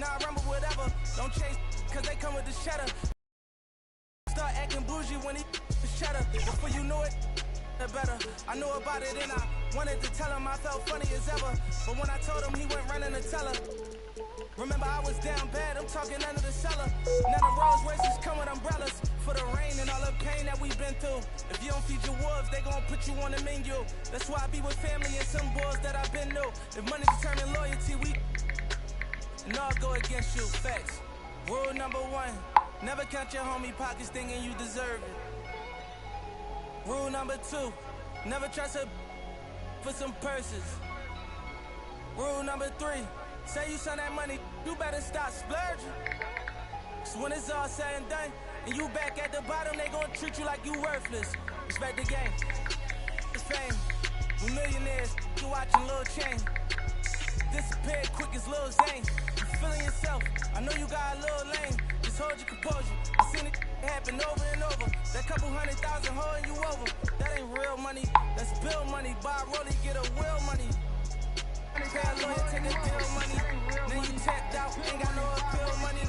And I remember whatever. Don't chase, cause they come with the cheddar. Start acting bougie when he cheddar. Before you know it, better. I knew about it and I wanted to tell him I felt funny as ever. But when I told him, he went running to tell her. Remember I was down bad, I'm talking under the cellar. Now the Rolls Royces come with umbrellas for the rain and all the pain that we've been through. If you don't feed your wolves, they gon' put you on the menu. That's why I be with family and some boys that I've been new. If money determine loyalty, we and all go against you. Facts. Rule number 1, never count your homie pockets thinking you deserve it. Rule number 2, never trust a for some purses. Rule number 3, say you send that money, you better stop splurging. So when it's all said and done, and you back at the bottom, they gon' treat you like you worthless. Respect the game, the fame. We millionaires, you watching Lil Chain. Disappear quick as Lil Zane. You feeling yourself, I know you got a little lame. Just hold your composure, I seen it happen over and over. That couple 100,000 holding you over. That ain't real money, that's bill money. Buy a rollie, get a will money. Pay a lawyer, take a deal money. Then you tapped out, ain't got no appeal money.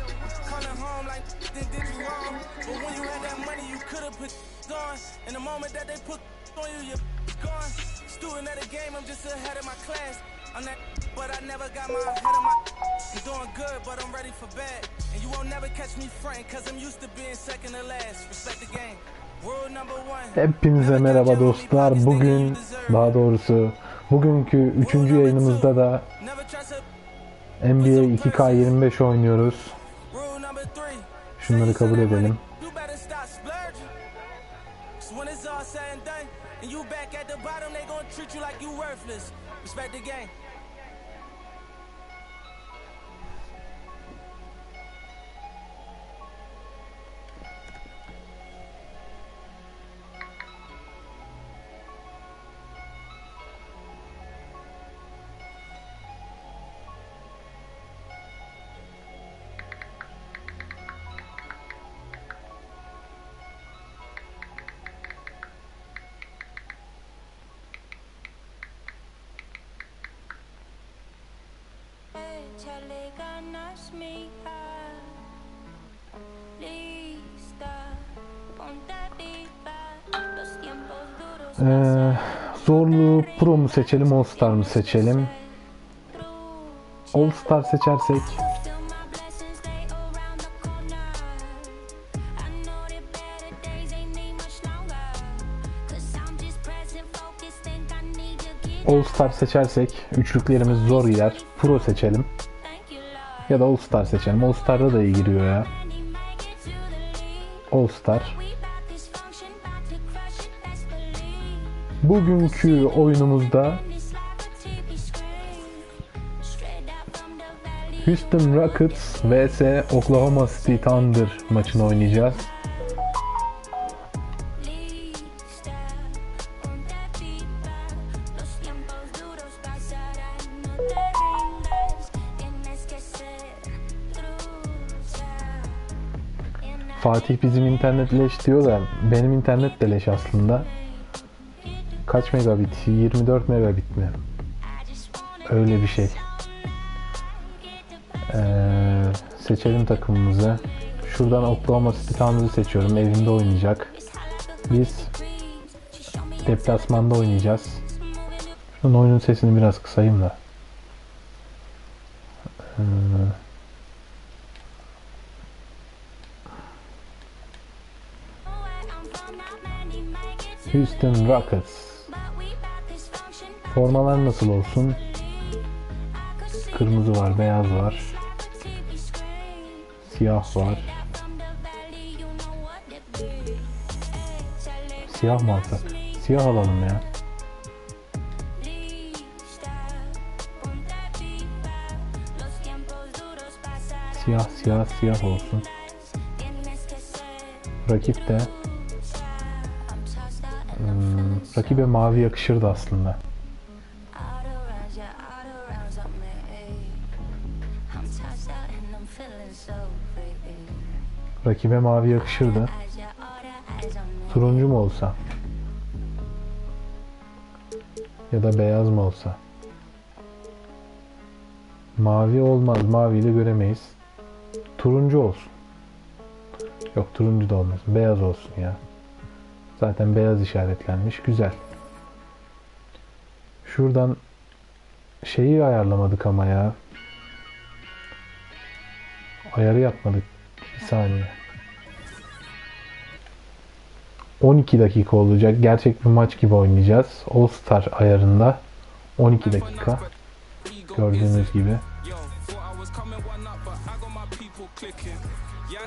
Calling home like, then did you wrong? But when you had that money, you could've put on. In the moment that they put on you, you're gone. Student of the game, I'm just ahead of my class. I'm that, but I never got my head of my. I'm doing good, but I'm ready for bad. And you won't never catch me frontin', cause I'm used to being second to last. Respect the game. Rule number 1. Hepinize merhaba dostlar. Bugün, daha doğrusu bugünkü 3. yayınımızda da NBA 2K25 oynuyoruz. Şunları kabul edelim. Zorluğu Pro mu seçelim, All Star mı seçelim? All Star seçersek üçlüklerimiz zor gider. Pro seçelim. Ya da All Star seçelim. All Star'da da iyi giriyor ya. All Star. Bugünkü oyunumuzda Houston Rockets vs Oklahoma City Thunder maçını oynayacağız. Fatih bizim internet leş diyor da benim internet de leş aslında. Kaç megabit? 24 megabit mi? Öyle bir şey. Seçelim takımımızı. Şuradan Oklahoma City Thunder'ı seçiyorum. Evinde oynayacak. Biz deplasmanda oynayacağız. Şunun oyunun sesini biraz kısayım da. Houston Rockets. Formalar nasıl olsun? Kırmızı var, beyaz var. Siyah var. Siyah mı alsak? Siyah alalım ya. Siyah olsun. Rakip de rakibe mavi yakışırdı aslında. Rakibe mavi yakışırdı. Turuncu mu olsa? Ya da beyaz mı olsa? Mavi olmaz. Maviyle göremeyiz. Turuncu olsun. Yok, turuncu da olmaz. Beyaz olsun ya. Zaten beyaz işaretlenmiş. Güzel. Şuradan şeyi ayarlamadık ama ya. Ayarı yapmadık. Bir saniye. 12 dakika olacak. Gerçek bir maç gibi oynayacağız. All Star ayarında. 12 dakika. Gördüğünüz gibi.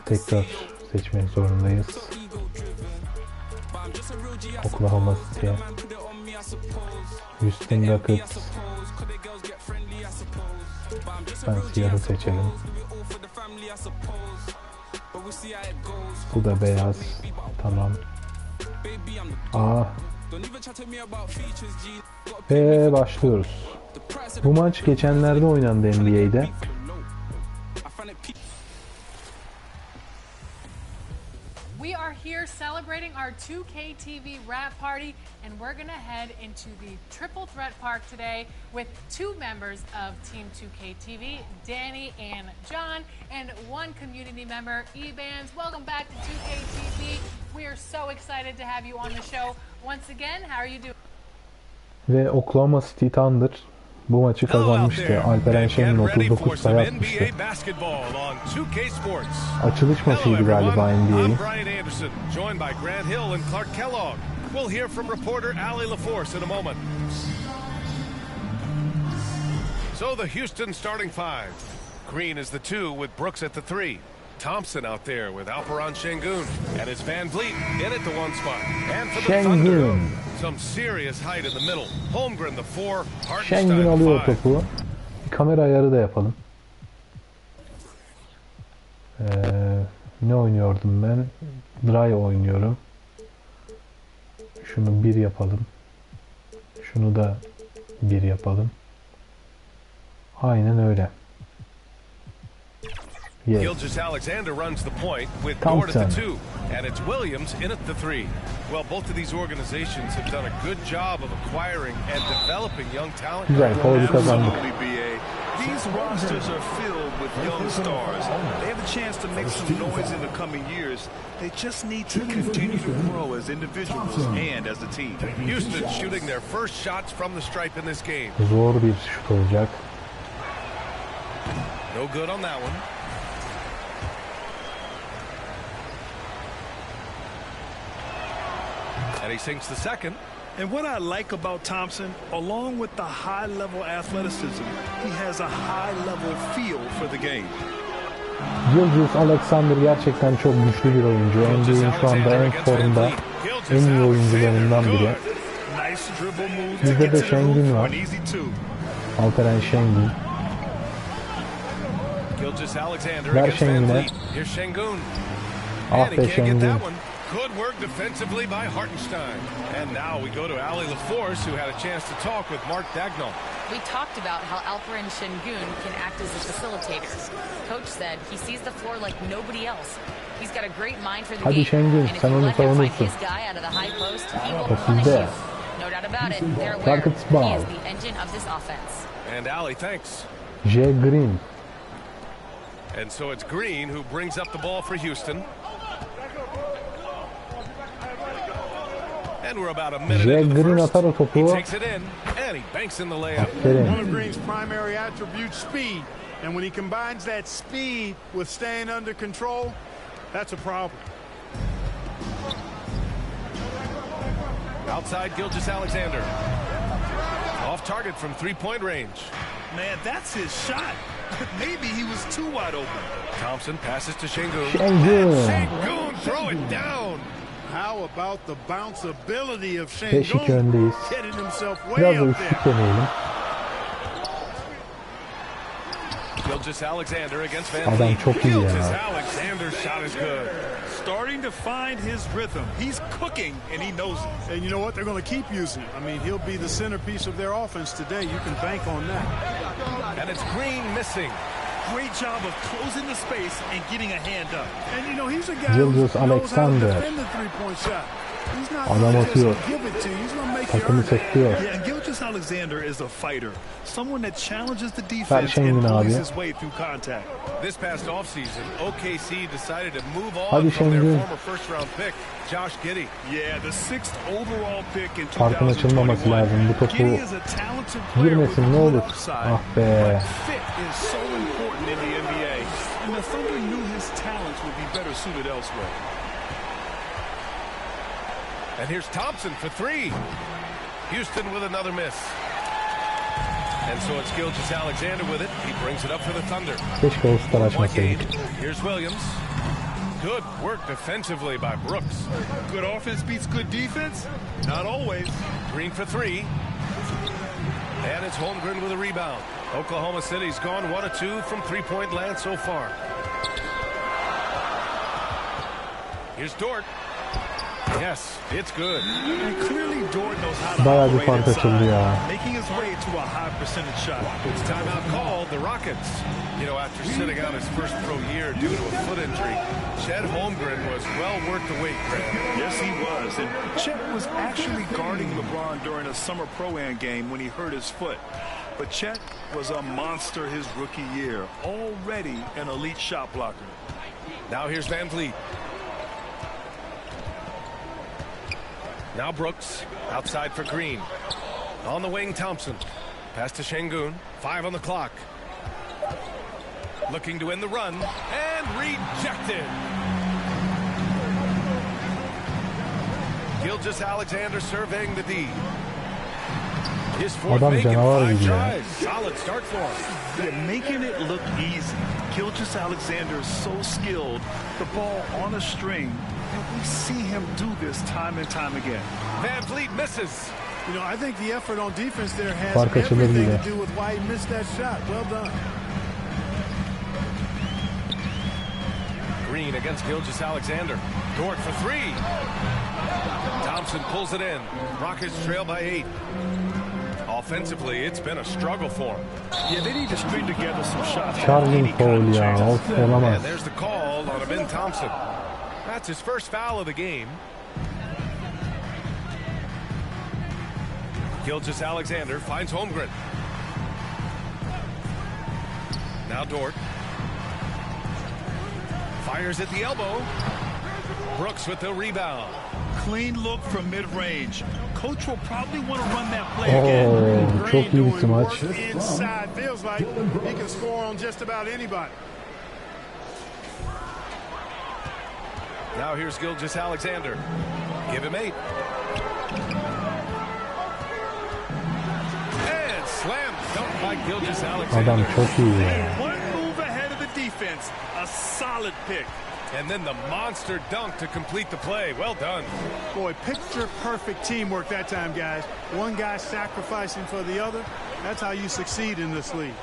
Tekrar seçmek zorundayız. Oklahoma City. Houston Rockets. Ben siyahı seçelim. Bu da beyaz. Tamam. Ve başlıyoruz. Bu maç geçenlerde oynandı NBA'de. We are here celebrating our 2K TV wrap party, and we're gonna head into the Triple Threat Park today with two members of Team 2K TV, Danny and John, and one community member, Ebans. Welcome back to 2K TV. We are so excited to have you on the show once again. How are you doing? Ve Oklahoma City Thunder bu maçı kazanmıştı. Alperen Şen'in 39 sayı atmıştı. Açılış maçıydı galiba NBA'in. So the Houston starting five. Green is the 2 with Brooks at the 3. Thompson out there with Alperon Şengün, and it's Van Vliet in at the 1 spot. And for the Thunder, some serious height in the middle. Holmgren the 4, Şengün alıyor topu. Kamera ayarı da yapalım. Ne oynuyordum ben? Dry oynuyorum. Şunu 1 yapalım. Şunu da 1 yapalım. Aynen öyle. Yes. Gilgeous-Alexander runs the point with Dort at the 2, and it's Williams in at the 3. Well, both of these organizations have done a good job of acquiring and developing young talent. Güzel, faulü kazandık. These rosters are filled with young stars. They have a chance to make some noise in the coming years. They just need to continue to grow as individuals and as a team. Houston shooting their first shots from the stripe in this game. Zor bir şut olacak. No good on that one. And he sinks the second. And what I like about Thompson, along with the high-level athleticism, he has a high-level feel for the game. Gilgeous-Alexander gerçekten çok güçlü bir oyuncu. NBA'in şu anda en formda, en iyi oyuncularından biri. Bizde de Şengün var. Alperen Şengün. Ver Şengün'e. Ah be Şengün. Good work defensively by Hartenstein. And now we go to Ali LaForce, who had a chance to talk with Mark Dagnall. We talked about how Alperen Şengün can act as a facilitator. Coach said he sees the floor like nobody else. He's got a great mind for the Hadi game. Şengün, And if sen you onu let him find savunursun. his guy out of the high post, he will punish you. No doubt about it. They're aware. Rockets He ball. is the engine of this offense. And Ali thanks. J. Green. And so it's Green who brings up the ball for Houston. And we're about a minute into the Green first. atar o topu. He takes it in, and he banks in the layup. Aferin. One of Green's primary attributes, speed. And when he combines that speed with staying under control, that's a problem. Outside Gilgeous-Alexander. Off target from three-point range. Man, that's his shot. Maybe he was too wide open. Thompson passes to Şengün. Şengün. Şengün throw it down. How about the bounceability of 5-2 Şengün öndeyiz. getting himself way Biraz da up üçlük there. deneyelim. Gilgeous-Alexander against Van Adam Vliet. çok iyi ya. Gilgeous-Alexander's shot is good. Starting to find his rhythm. He's cooking, and he knows it. And you know what? They're going to keep using him. I mean, he'll be the centerpiece of their offense today. You can bank on that. And it's Green missing. Great job of closing the space and getting a hand up. And you know, he's a guy who knows how to Gilgeous-Alexander. defend the three-point shot. He's not Adam gonna atıyor. just give it to you. He's gonna make you Takımı earn it. çekiyor. Yeah, and Gilgeous-Alexander is a fighter. Someone that challenges the Ver defense and Şengün bullies abi. his way through contact. This past offseason, OKC decided to move on Hadi from their Şengün. former first-round pick, Josh Giddey. Yeah, the 6th overall pick in Farkın açılmaması 2021. lazım. Bu topu Giddey is a talented player with girmesin ne good olur. upside. Ah be. But fit is so important in the NBA, and the Thunder knew his talents would be better suited elsewhere. And here's Thompson for three. Houston with another miss. And so it's Gilgeous-Alexander with it. He brings it up for the Thunder. Keşke All-Star açmasaydık. Here's Williams. Good work defensively by Brooks. Good offense beats good defense? Not always. Green for three. And it's Holmgren with a rebound. Oklahoma City's gone 1 of 2 from three-point land so far. Here's Dort. Yes, it's good. And clearly Dort knows how to Bayağı bir operate fark açıldı ya. inside, making his way to a high percentage shot. It's timeout called, the Rockets. You know, after sitting out his first pro year due to a foot injury, Chet Holmgren was well worth the wait, Graham. Yes, he was. And Chet was actually guarding LeBron during a summer Pro-Am game when he hurt his foot. But Chet was a monster his rookie year, already an elite shot blocker. Now here's Van Vliet. Now Brooks, outside for Green. On the wing, Thompson. Pass to Şengün. 5 on the clock. Looking to end the run. And rejected. Gilgeous-Alexander surveying the D. His fourth Adam make in canavar 5 gibi ya. tries. Solid start for him. They're making it look easy. Gilgeous-Alexander is so skilled. The ball on a string. And we see him do this time and time again. Van Vliet misses. You know, I think the effort on defense there has Fark açılır everything yine. to do with why he missed that shot. Well done. Green against Gilgeous-Alexander. Dort for three. Thompson pulls it in. Rockets trail by 8. Offensively, it's been a struggle for him. Yeah, they need to string together some shots. Charging foul ya. Of olamaz. And there's the call on Ben Thompson. That's his first foul of the game. Gilgeous-Alexander finds Holmgren. Now Dort. Fires at the elbow. Brooks with the rebound. Clean look from mid-range. Coach will probably want to run that play Oo, again. çok iyi bir maç. Inside feels like he can score on just about anybody. Now here's Gilgeous-Alexander. Give him 8. And slam dunk by Gilgeous-Alexander. Adam çok iyi ya. One move ahead of the defense. A solid pick. And then the monster dunk to complete the play. Well done. Boy, picture perfect teamwork that time, guys. One guy sacrificing for the other. That's how you succeed in this league.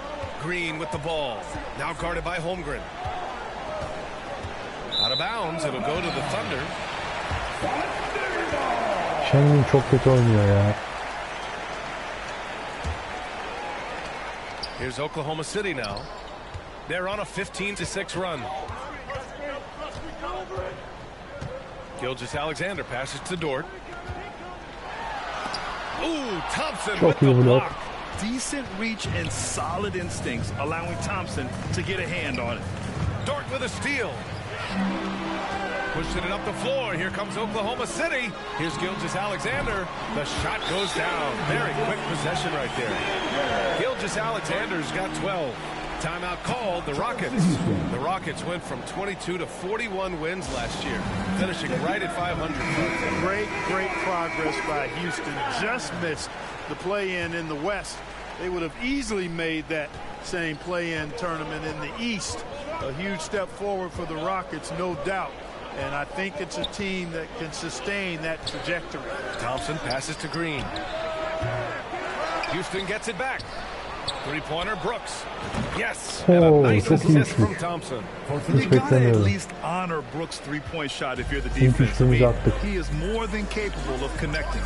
Green with the ball. Now guarded by Holmgren. Out of bounds. It'll go to the Thunder. Şengün çok kötü oynuyor ya. Here's Oklahoma City now. They're on a 15-6 run. Gilgeous-Alexander passes to Dort. Ooh, Thompson with the block. Decent reach and solid instincts, allowing Thompson to get a hand on it. Dort with a steal. Pushing it up the floor. Here comes Oklahoma City. Here's Gilgeous-Alexander. The shot goes down. Very quick possession right there. Gilgeous-Alexander's got 12. Timeout called, the Rockets. The Rockets went from 22 to 41 wins last year, finishing right at 500. Great progress by Houston. Just missed the play-in in the West. They would have easily made that same play-in tournament in the East. A huge step forward for the Rockets, no doubt. And I think it's a team that can sustain that trajectory. Thompson passes to Green. Houston gets it back. Three-pointer, Brooks. Yes, and a nice assist from Thompson. You gotta at least honor Brooks' three-point shot if you're the defense. I mean, he is more than capable of connecting.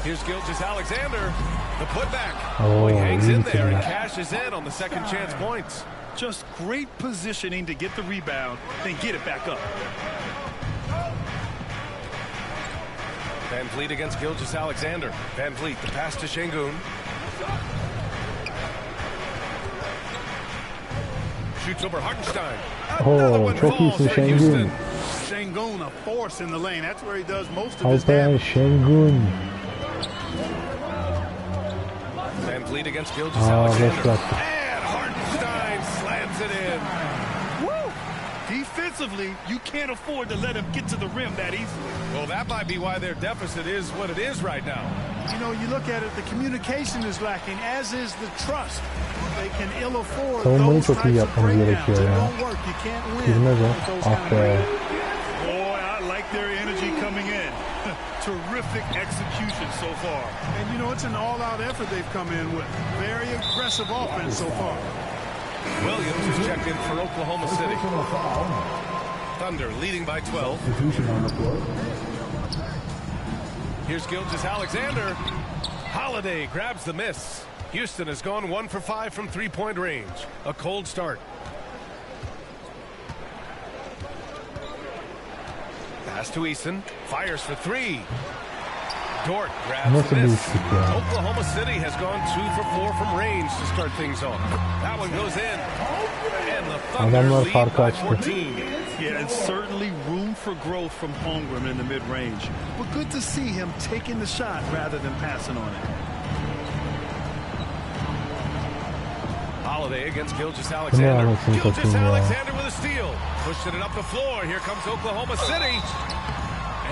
Here's Gilgeous-Alexander. The putback. Oh, he hangs in there and cashes in on the second chance points. Just great positioning to get the rebound, then get it back up. Van Vliet against Gilgeous-Alexander. Van Vliet, the pass to Şengün. Shoots over Hartenstein. Oh, çok iyisin Şengün. Şengün, a force in the lane. That's where he does most of his Alperen damage. Şengün. Van Vliet against Gilgeous-Alexander. Boş bıraktı. And Hartenstein slams it in. Defensively, you can't afford to let him get to the rim that easily. Well, that might be why their deficit is what it is right now. You know, you look at it, the communication is lacking, as is the trust. They can ill afford Savunmayı those çok iyi types of yapmanız breakdowns. gerekiyor It ya. won't work. You can't win Girmez o. with those kind Ah of be. breakdowns. Boy, I like their energy coming in. Terrific execution so far. And you know, it's an all-out effort they've come in with. Very aggressive offense so far. Williams is checked in for Oklahoma City. Thunder leading by 12. Here's Gilgeous-Alexander. Holiday grabs the miss. Houston has gone 1 for 5 from three-point range. A cold start. Pass to Eason. Fires for three. Dort grabs Nasıl the bir miss. üçlük ya? Oklahoma City has gone 2 for 4 from range to start things off. That one goes in. And the Thunder Adamlar lead farkı by açtı. 14. Yeah, and certainly room for growth from Holmgren in the mid-range. But good to see him taking the shot rather than passing on it. Holiday against Gilgeous-Alexander. Gilgeous-Alexander with a steal. Pushing it up the floor. Here comes Oklahoma City.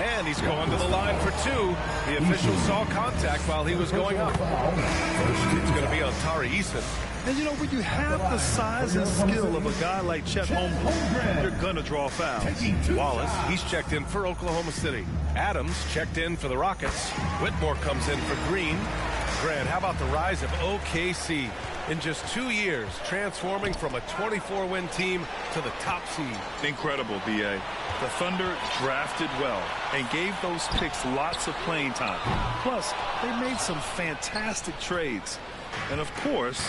And he's going to the line for two. The official saw contact while he was going up. It's going to be on Tari Eason. And you know, when you have the size and skill of a guy like Chet Holmgren, you're going to draw fouls. Wallace, he's checked in for Oklahoma City. Adams checked in for the Rockets. Whitmore comes in for Green. Grant, how about the rise of OKC? In just 2 years, transforming from a 24-win team to the top seed. Incredible, B.A. The Thunder drafted well and gave those picks lots of playing time. Plus, they made some fantastic trades. And of course,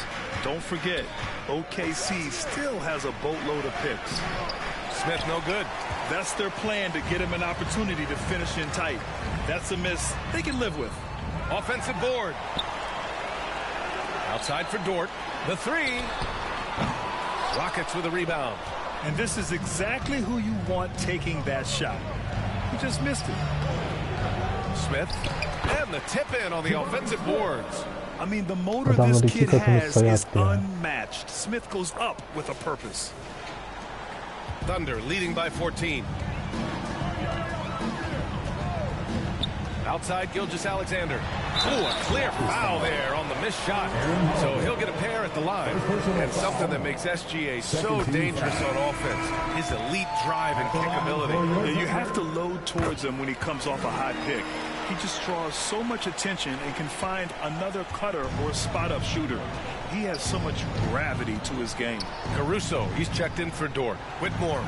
don't forget, OKC still has a boatload of picks. Smith no good. That's their plan to get him an opportunity to finish in tight. That's a miss they can live with. Offensive board. Outside for Dort. The three. Rockets with a rebound. And this is exactly who you want taking that shot. He just missed it. Smith. And the tip in on the offensive boards. I mean, the motor this kid has is unmatched. Smith goes up with a purpose. Thunder leading by 14. Outside Gilgeous-Alexander. Ooh, a clear foul there on the missed shot. So he'll get a pair at the line. And something that makes SGA so dangerous on offense, his elite drive and kickability. Yeah, you have to load towards him when he comes off a high pick. He just draws so much attention and can find another cutter or a spot-up shooter. He has so much gravity to his game. Caruso, he's checked in for Dort. Whitmore.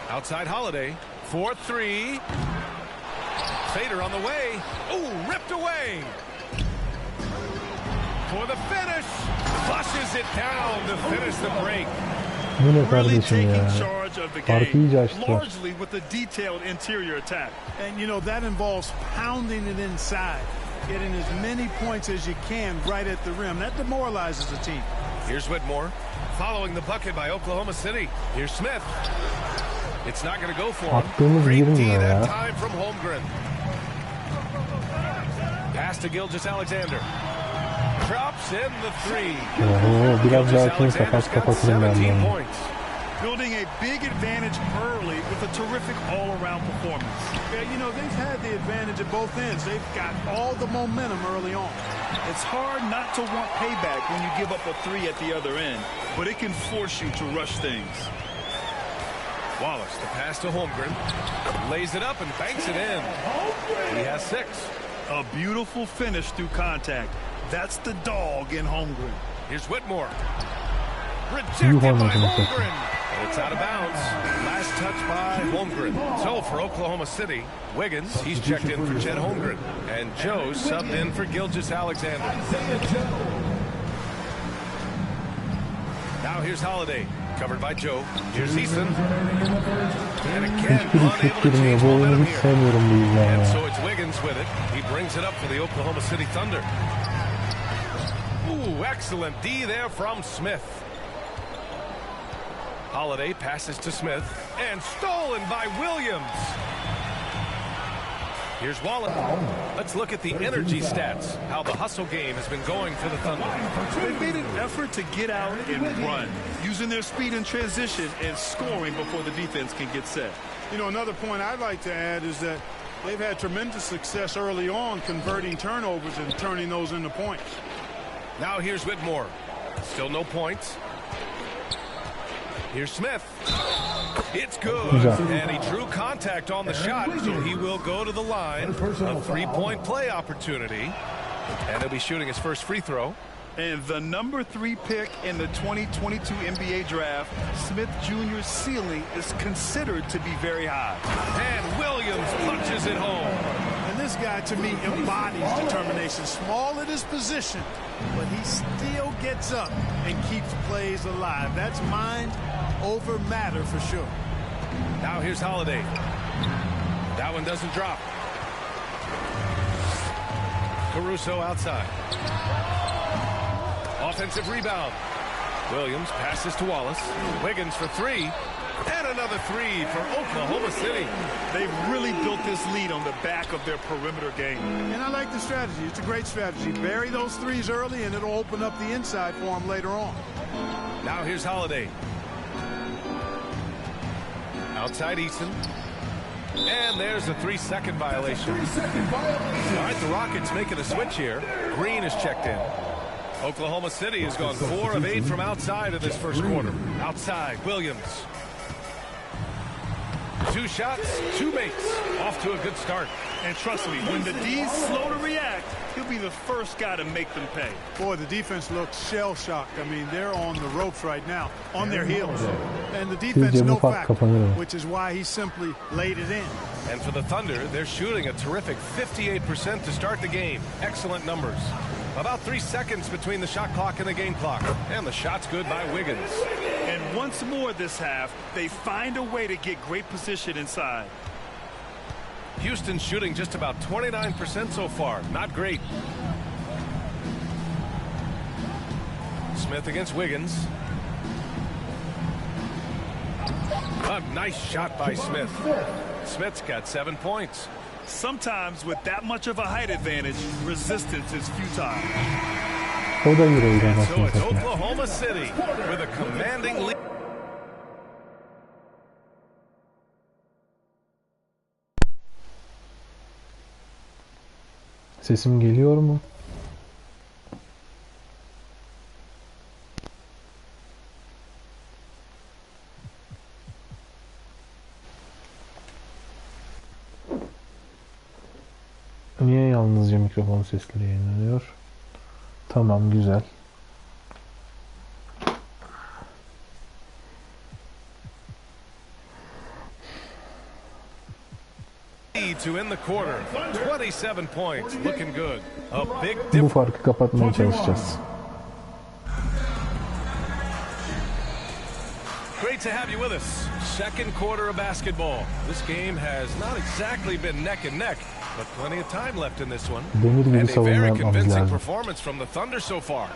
Outside Holiday. 4-3. Fader on the way. Ooh, ripped away. For the finish. Flushes it down to finish the break. Bu ne Really kardeşim taking ya? charge of the Farkı game, iyice açtı. largely with the detailed interior attack. And, you know, that involves pounding it inside, getting as many points as you can right at the rim. That demoralizes a team. Here's Whitmore. Following the bucket by Oklahoma City. Here's Smith. It's not going to go for him. Attığımız Great D girmiyor that ya. time from Holmgren. Pass to Gilgeous-Alexander. Drops in the three. Oo, biraz daha kim Gilgeous-Alexander's kapat got kapatırım ben 17 bunu. points. Building a big advantage early with a terrific all-around performance. Yeah, you know, they've had the advantage at both ends. They've got all the momentum early on. It's hard not to want payback when you give up a three at the other end, but it can force you to rush things. Wallace, the pass to Holmgren. Lays it up and banks it in. He has 6. A beautiful finish through contact. That's the dog in Holmgren. Here's Whitmore. Rejected by Holmgren. And it's out of bounds. Last touch by Holmgren. So for Oklahoma City, Wiggins, he's checked in for Chet Holmgren. And Joe subbed in for Gilgeous-Alexander. Now here's Holiday, covered by Joe. Here's Eason. And again, Hiçbiri unable to tutturmuyor. change Bu oyunu momentum hiç here. sevmiyorum bu yüzden And ya. so it's Wiggins with it. He brings it up for the Oklahoma City Thunder. Ooh, excellent D there from Smith. Holiday passes to Smith and stolen by Williams. Here's Wallace. Let's look at the energy stats, how the hustle game has been going for the Thunder. They've made an effort to get out and run, using their speed in transition and scoring before the defense can get set. You know, another point I'd like to add is that they've had tremendous success early on converting turnovers and turning those into points. Now here's Whitmore. Still no points. Here's Smith. It's good. And he drew contact on the shot, so he will go to the line. A three-point play opportunity. And he'll be shooting his first free throw. And the number 3 pick in the 2022 NBA draft, Smith Jr.'s ceiling is considered to be very high. And Williams punches it home. And this guy, to me, embodies determination. Small at his position, but he still gets up and keeps plays alive. That's mind over matter for sure. Now here's Holiday. That one doesn't drop. Caruso outside. Offensive rebound. Williams passes to Wallace. Wiggins for three. And another three for Oklahoma City. They've really built this lead on the back of their perimeter game. And I like the strategy. It's a great strategy. Bury those threes early, and it'll open up the inside for them later on. Now here's Holiday. Outside Eason. And there's a 3-second violation. All right, the Rockets making a switch here. Green is checked in. Oklahoma City has gone 4 of 8 from outside of this first quarter. Outside, Williams. 2 shots, 2 makes. Off to a good start. And trust me, when the D's slow to react, he'll be the first guy to make them pay. Boy, the defense looks shell-shocked. I mean, they're on the ropes right now, on their heels. And the defense no factor, which is why he simply laid it in. And for the Thunder, they're shooting a terrific 58% to start the game. Excellent numbers. About 3 seconds between the shot clock and the game clock. And the shot's good by Wiggins. And once more this half, they find a way to get great position inside. Houston's shooting just about 29% so far. Not great. Smith against Wiggins. A nice shot by Smith. Smith's got 7 points. Sometimes with that much of a height advantage, resistance is futile. O da yürüyor So anasını it's satayım. Oklahoma City with a commanding lead. Sesim geliyor mu? Niye yalnızca mikrofon sesleri yayınlanıyor? Tamam, güzel. To end the quarter, 27 points, looking good. A big Bu difference. farkı kapatmaya çalışacağız. Great to have you with us. Second quarter of basketball. This game has not exactly been neck and neck, but plenty of time left in this one. Demir gibi And a savunma very yapmamız convincing lazım. performance from the Thunder so far.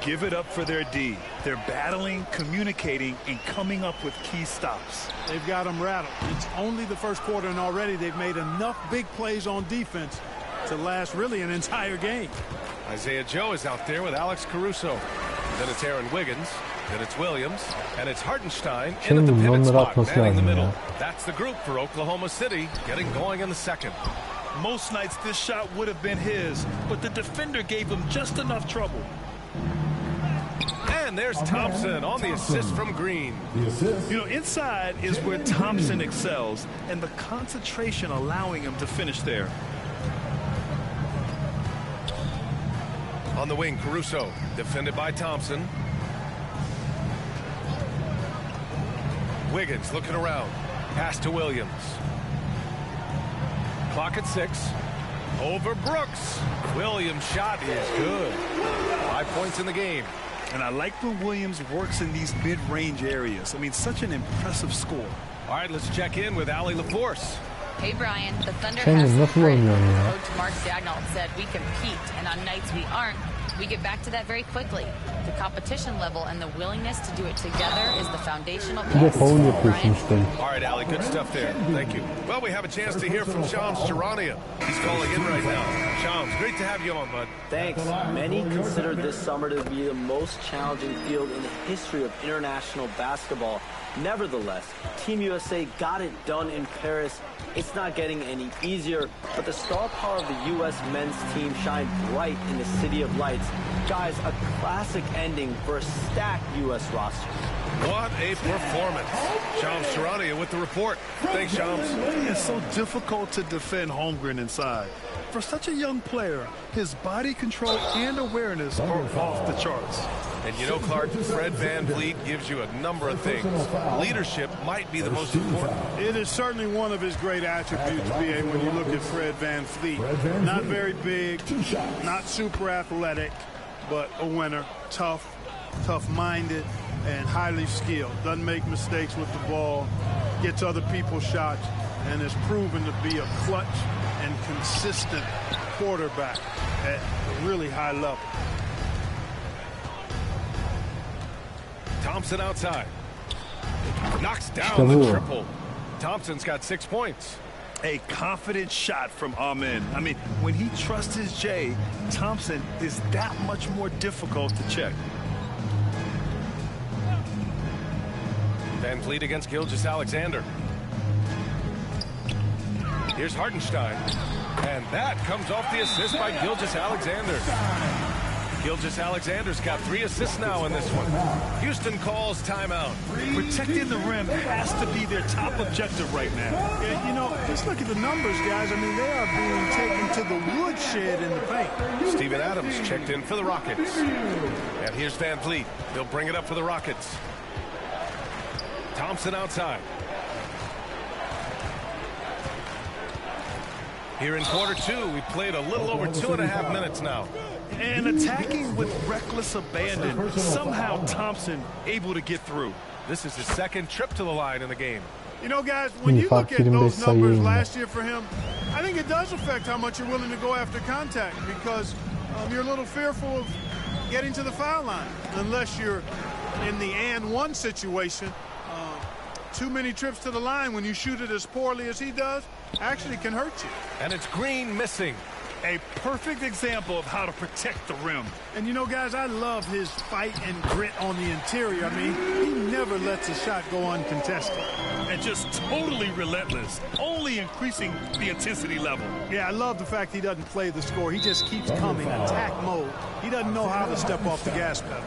Give it up for their D. They're battling, communicating, and coming up with key stops. They've got them rattled. It's only the first quarter, and already they've made enough big plays on defense to last really an entire game. Isaiah Joe is out there with Alex Caruso. Then it's Aaron Wiggins. Then it's Williams. And it's Hartenstein in at the pivot spot, manning the middle. That's the group for Oklahoma City, getting going in the second. Most nights this shot would have been his, but the defender gave him just enough trouble. And there's Thompson on the assist from Green. You know, inside is where Thompson excels, and the concentration allowing him to finish there. On the wing, Caruso, defended by Thompson. Wiggins looking around. Pass to Williams. Clock at 6. Over Brooks. Williams' shot is good. 5 points in the game. And I like when Williams works in these mid-range areas. I mean, such an impressive score. All right, let's check in with Ali LaForce. Hey, Brian, the Thunder Canlı has nasıl some grit. oynuyor ya? Coach Mark Daigneault said we compete, and on nights we aren't, we get back to that very quickly. The competition level and the willingness to do it together is the foundational Bir de piece. foul yapıyorsun üstelik. All right, Ali, good stuff there. Thank you. Well, we have a chance to hear from Shams Charania. He's calling in right now. Shams, great to have you on, bud. Thanks. Many consider this summer to be the most challenging field in the history of international basketball. Nevertheless, Team USA got it done in Paris. It's not getting any easier, but the star power of the U.S. men's team shined bright in the City of Lights. Guys, a classic ending for a stacked U.S. roster. What a performance. Shams Charania with the report. Thanks, Shams. It's so difficult to defend Holmgren inside. For such a young player, his body control and awareness are off the charts. And you know, Clark, Fred VanVleet gives you a number of things. Leadership might be the most important. It is certainly one of his great attributes, B.A., when you look at Fred VanVleet. Not very big, not super athletic, but a winner, tough-minded, and highly skilled. Doesn't make mistakes with the ball, gets other people's shots, and is proven to be a clutch and consistent quarterback at a really high level. Thompson outside. Knocks down the triple. Thompson's got 6 points. A confident shot from Amen. I mean, when he trusts his J, Thompson is that much more difficult to check. VanVleet against Gilgeous-Alexander. Here's Hartenstein. And that comes off the assist by Gilgeous-Alexander. Gilgeous-Alexander's got 3 assists now in this one. Houston calls timeout. Protecting the rim has to be their top objective right now. Yeah, you know, just look at the numbers, guys. I mean, they are being taken to the woodshed in the paint. Steven Adams checked in for the Rockets. And here's VanVleet. He'll bring it up for the Rockets. Thompson outside. Here in quarter 2, we played a little over 2.5 minutes now. And attacking with reckless abandon, somehow Thompson able to get through. This is his second trip to the line in the game. You know, guys, when you look at those numbers last year for him, I think it does affect how much you're willing to go after contact, because you're a little fearful of getting to the foul line unless you're in the and one situation. Too many trips to the line when you shoot it as poorly as he does actually can hurt you. And it's Green missing. A perfect example of how to protect the rim. And you know, guys, I love his fight and grit on the interior. I mean, he never lets a shot go uncontested. And just totally relentless, only increasing the intensity level. Yeah, I love the fact he doesn't play the score. He just keeps coming, attack mode. He doesn't know how to step off the gas pedal.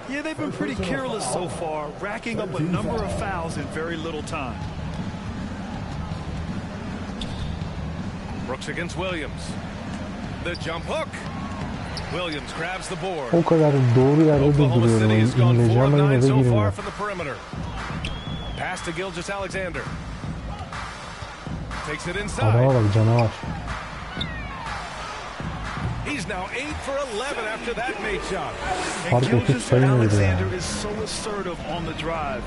Yeah, they've been pretty careless so far, racking up a number of fouls in very little time. Brooks against Williams. The jump hook. Williams grabs the board. O kadar doğru yerde durduruyorum. İndireceğim ama yine de girmiyor. From the perimeter. Pass to Gilgeous-Alexander. Takes it inside. Adama bak, canavar. He's now 8 for 11 after that made shot. Fark etip sayılmıyordu yani. Alexander is so assertive on the drive,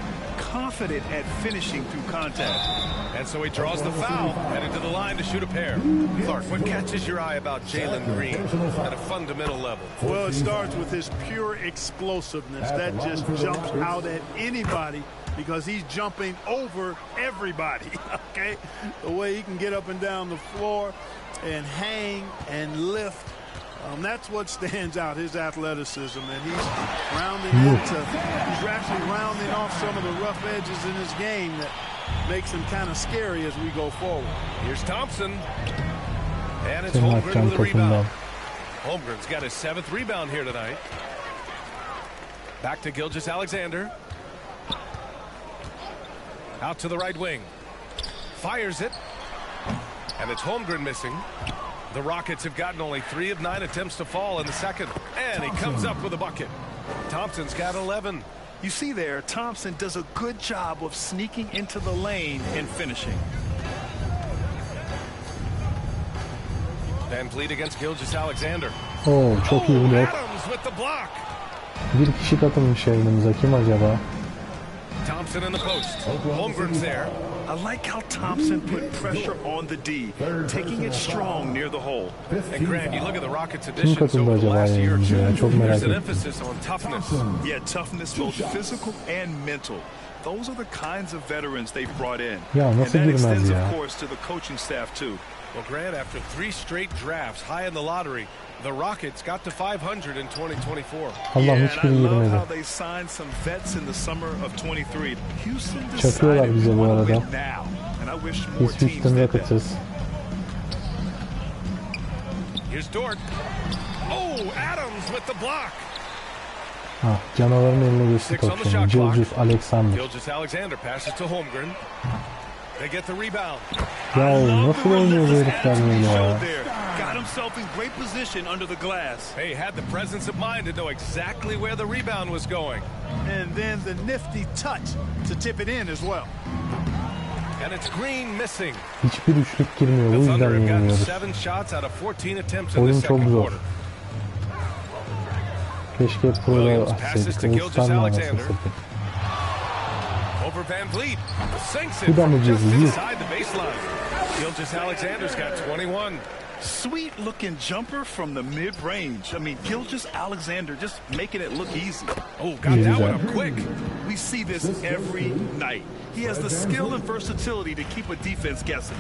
confident at finishing through contact. And so he draws the foul, headed to the line to shoot a pair. Clark, what catches your eye about Jalen Green at a fundamental level? Well, it starts with his pure explosiveness. That just jumps out at anybody because he's jumping over everybody, okay? The way he can get up and down the floor and hang and lift. That's what stands out, his athleticism, and he's actually rounding off some of the rough edges in his game that makes him kind of scary as we go forward. Here's Thompson, and it's Holmgren with a rebound. Holmgren's got his 7th rebound here tonight. Back to Gilgeous-Alexander. Out to the right wing. Fires it, and it's Holmgren missing. The Rockets have gotten only 3 of 9 attempts to fall in the second. And he comes up with a bucket. Thompson's got 11. You see there, Thompson does a good job of sneaking into the lane and finishing. VanVleet against Gilgeous-Alexander. Oh, çok iyi blok. Adams with the block. Bir kişi katılmış yayınımıza. Kim acaba? Thompson in the post. Holmgren's there. I like how Thompson put pressure on the D, taking it strong near the hole. And Grant, you look at the Rockets' Kim additions katıldı over the acaba last year or yayınımıza ya? Çok two. merak There's an ettim. emphasis on toughness. Yeah, toughness, both physical and mental. Those are the kinds of veterans they've brought in. Ya And nasıl that girmez extends, ya? of course, to the coaching staff, too. Well, Grant, after 3 straight drafts high in the lottery, the Rockets got to 500 in 2024. Allah'ım Yeah, hiçbiri and I love girmedi. how they signed some vets in the summer of 23. Houston Çakıyorlar decided bize we bu want to arada. win now. And I wish more Biz teams Houston did that. Rockets'ız. Here's Dort. Oh, Adams with the block. Ha, canavarın eline geçti 6 on top the şimdi. shot clock. Gilgeous Alexander. Gilgeous-Alexander passes to Holmgren. They get the rebound. Ya nasıl oynuyor bu herifler böyle ya? Got himself in great position under the glass. He had the presence of mind to know exactly where the rebound was going. And then the nifty touch to tip it in as well. And it's Green missing. Hiçbir üçlük girmiyor. O The yüzden Thunder have gotten yeniliyoruz. 7 shots out of 14 attempts in Oyun the çok second zor. quarter. Keşke Williams pro'ya passes to atsaydık. Ulus'tan mı Gilgeous-Alexander. anasını Over Van Vliet. Sinks Bu it da from mı just girdi? Yuh. inside the baseline. Gilgeous-Alexander's got 21. Sweet looking jumper from the mid range. I mean, Gilgeous-Alexander just making it look easy. Oh, got that one up quick. We see this every night. He has the skill and versatility to keep a defense guessing.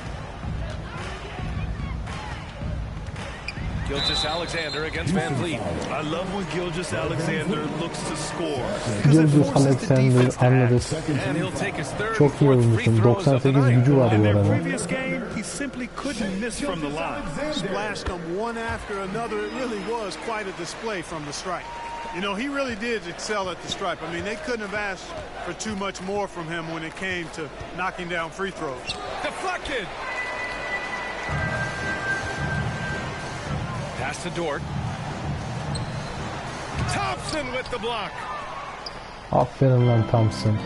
Gilgeous-Alexander against Van Vliet. I love when Gilgeous-Alexander looks to score. Because it Gilgeous forces the Alexander defense to anladık. act. And he'll take his third Çok and iyi fourth free oyuncusun. throws of the 98 night. gücü var In bu their arada. previous game, he simply couldn't miss from the line. Splashed them one after another. It really was quite a display from the stripe. You know, he really did excel at the stripe. I mean, they couldn't have asked for too much more from him when it came to knocking down free throws. Deflected. Pass to Dort. Thompson with the block. Aferin lan Thompson.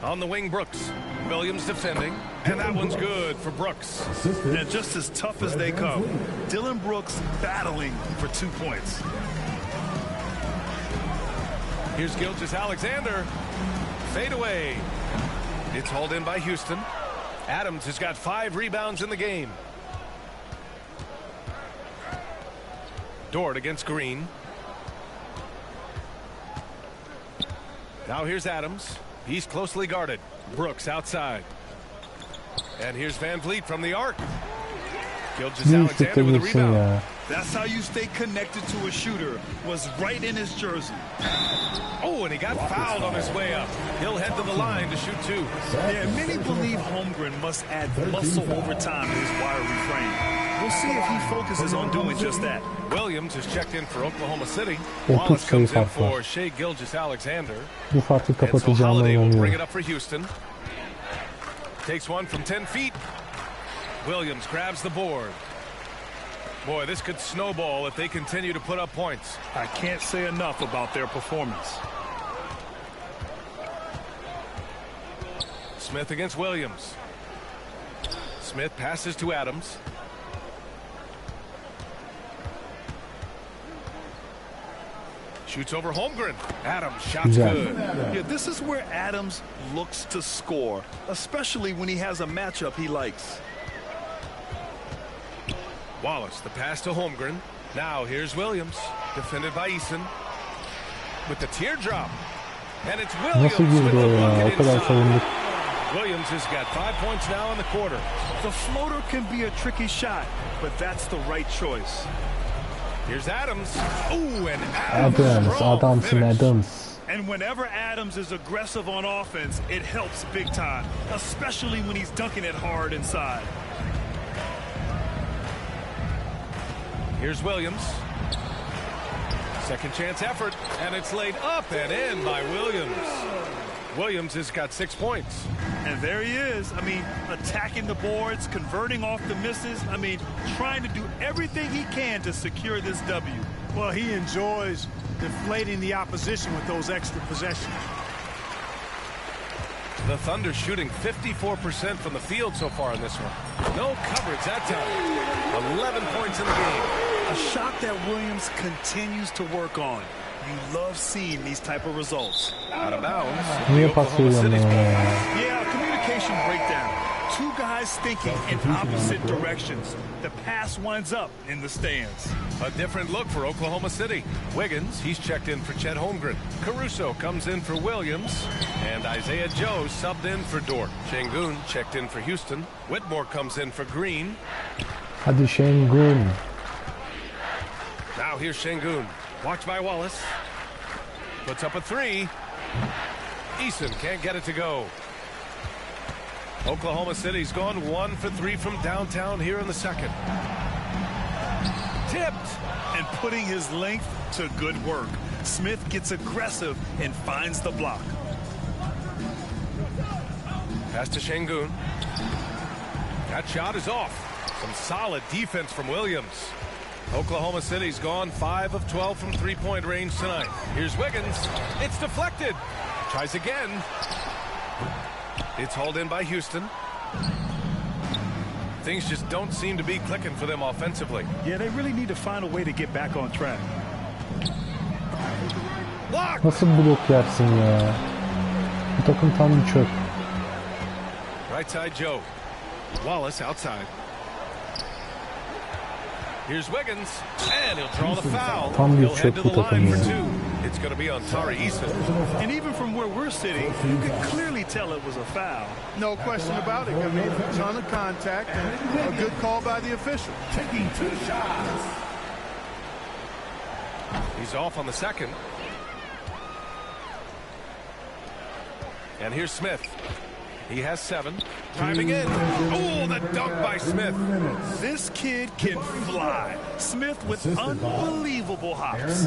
On the wing, Brooks. Williams defending. And that one's good for Brooks. And just as tough as they come, Dylan Brooks battling for 2 points. Here's Gilgeous-Alexander. Fade away. It's hauled in by Houston. Adams has got 5 rebounds in the game. Dort against Green. Now here's Adams. He's closely guarded. Brooks outside. And here's Van Vliet from the arc. Bir Gilgeous-Alexander üçlükte with a girsin rebound. ya. That's how you stay connected to a shooter, was right in his jersey. Oh, and he got fouled on his way up. He'll head to the line to shoot 2. Yeah, many believe Holmgren must add muscle over time to his wiry frame. We'll see if he focuses on doing just that. Williams has checked in for Oklahoma City. 30 Wallace sayı comes in fark var. for Shai Gilgeous-Alexander. Bu farkı And so kapatacağına Holiday will bring it inanıyorum. up for Houston. Takes one from 10 feet. Williams grabs the board. Boy, this could snowball if they continue to put up points. I can't say enough about their performance. Smith against Williams. Smith passes to Adams. Shoots over Holmgren. Adams, shot's Güzel. good. Yeah, this is where Adams looks to score, especially when he has a matchup he likes. Wallace, the pass to Holmgren. Now here's Williams, defended by Eason. With the teardrop. And it's Williams Nasıl with girdi o the ya? bucket O kadar inside. savunduk. Williams has got 5 points now in the quarter. The floater can be a tricky shot, but that's the right choice. Here's Adams. Ooh, and Adams. Adams, strong Adamsın finish. Adams. And whenever Adams is aggressive on offense, it helps big time, especially when he's dunking it hard inside. Here's Williams. Second chance effort, and it's laid up and in by Williams. Williams has got 6 points. And there he is. I mean, attacking the boards, converting off the misses. I mean, trying to do everything he can to secure this W. Well, he enjoys deflating the opposition with those extra possessions. The Thunder shooting 54% from the field so far in this one. No coverage that time. 11 points in the game. A shot that Williams continues to work on. You love seeing these type of results. Out of bounds. Niye pas veriyorsun bana ya? Yeah, communication breakdown. Two guys thinking in opposite directions. The pass winds up in the stands. A different look for Oklahoma City. Wiggins, he's checked in for Chet Holmgren. Caruso comes in for Williams. And Isaiah Joe subbed in for Dort. Şengün checked in for Houston. Whitmore comes in for Green. Hadi Şengün. Now here's Şengün. Watched by Wallace. Puts up a three. Eason can't get it to go. Oklahoma City's gone 1 for 3 from downtown here in the second. Tipped and putting his length to good work. Smith gets aggressive and finds the block. Pass to Şengün. That shot is off. Some solid defense from Williams. Oklahoma City's gone 5 of 12 from three-point range tonight. Here's Wiggins. It's deflected. Tries again. It's hauled in by Houston. Things just don't seem to be clicking for them offensively. Yeah, they really need to find a way to get back on track. Block. Nasıl blok yersin ya? Bu takım tam bir çöp. Right side Joe. Wallace outside. Here's Wiggins, and he'll draw the foul. Tam bir He'll head çöp to bu the takım line ya. for two. It's going to be on Tari Eason. And even from where we're sitting, you could clearly tell it was a foul. No question about it. I mean, a ton of contact and a good call by the official. Taking 2 shots. He's off on the second. And here's Smith. He has 7. Driving in. Oh, the dunk by Smith. This kid can fly. Smith with unbelievable hops.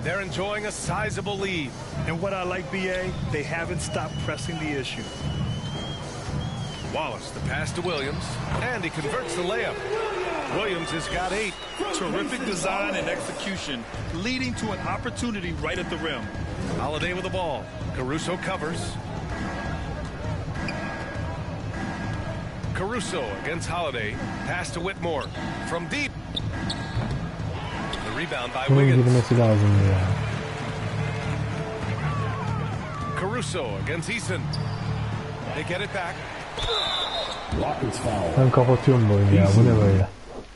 They're enjoying a sizable lead. And what I like, BA, they haven't stopped pressing the issue. Wallace, the pass to Williams, and he converts the layup. Williams has got 8. Terrific design and execution, leading to an opportunity right at the rim. Holiday with the ball. Caruso covers. Caruso against Holiday. Pass to Whitmore. From deep. The rebound by Bunun Wiggins. girmesi lazım ya. Caruso against Eason. They get it back. Rockets foul. Ben kapatıyorum bu oyunu ya. Bu ne böyle?